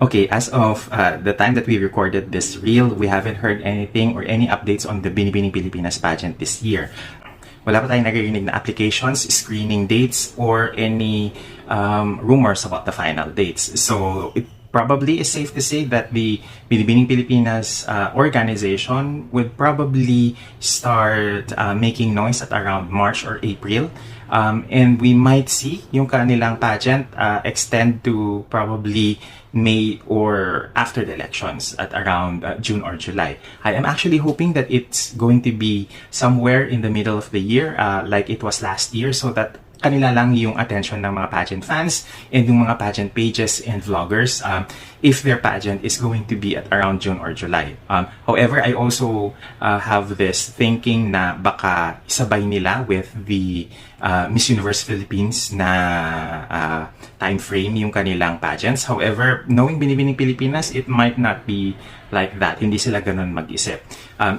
Okay, as of the time that we recorded this reel, we haven't heard anything or any updates on the Binibining Pilipinas pageant this year. Wala pa tayong naririnig na applications, screening dates, or any rumors about the final dates. So it probably is safe to say that the Binibining Pilipinas organization would probably start making noise at around March or April. And we might see yung kanilang pageant extend to probably May or after the elections at around June or July. I am actually hoping that it's going to be somewhere in the middle of the year like it was last year, so that kanila lang yung attention ng mga pageant fans and yung mga pageant pages and vloggers if their pageant is going to be at around June or July. However, I also have this thinking na baka isabay nila with the Miss Universe Philippines na time frame yung kanilang pageants. However, knowing Binibining Pilipinas, it might not be like that. Hindi sila ganun mag-isip.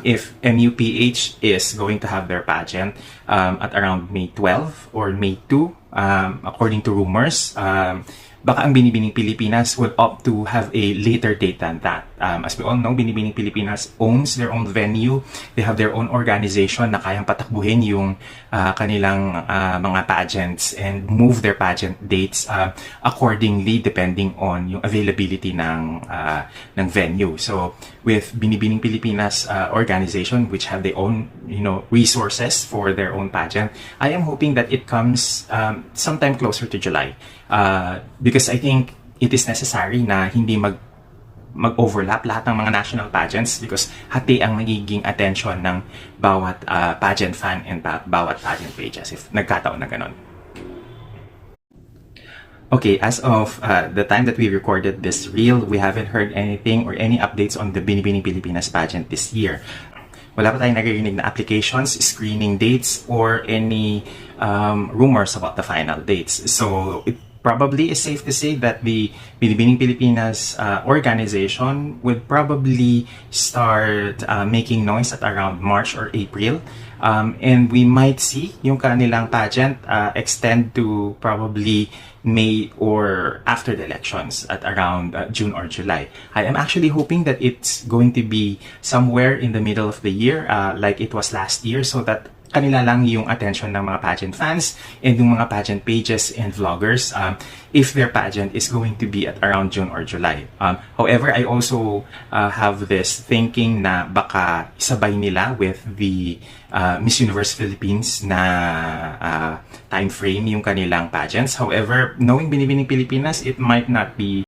If MUPH is going to have their pageant at around May 12 or May 2, according to rumors, baka ang Binibining Pilipinas would opt to have a later date than that. As we all know, Binibining Pilipinas owns their own venue. They have their own organization na kayang patakbuhin yung kanilang mga pageants and move their pageant dates accordingly depending on yung availability ng venue. So with Binibining Pilipinas organization, which have their own resources for their own pageant, I am hoping that it comes sometime closer to July. Because I think it is necessary na hindi mag-overlap lahat ng mga national pageants, because hati ang nagiging attention ng bawat pageant fan and bawat pageant pages if nagkataon na ganon. Okay, as of the time that we recorded this reel, we haven't heard anything or any updates on the Binibining Pilipinas pageant this year. Wala pa tayong naririnig na applications, screening dates, or any rumors about the final dates. So it probably is safe to say that the Binibining Pilipinas organization would probably start making noise at around March or April. And we might see yung kanilang pageant extend to probably May or after the elections at around June or July. I am actually hoping that it's going to be somewhere in the middle of the year like it was last year, so that kanila lang yung attention ng mga pageant fans and yung mga pageant pages and vloggers if their pageant is going to be at around June or July. However, I also have this thinking na baka isabay nila with the Miss Universe Philippines na time frame yung kanilang pageants. However, knowing Binibining Pilipinas, it might not be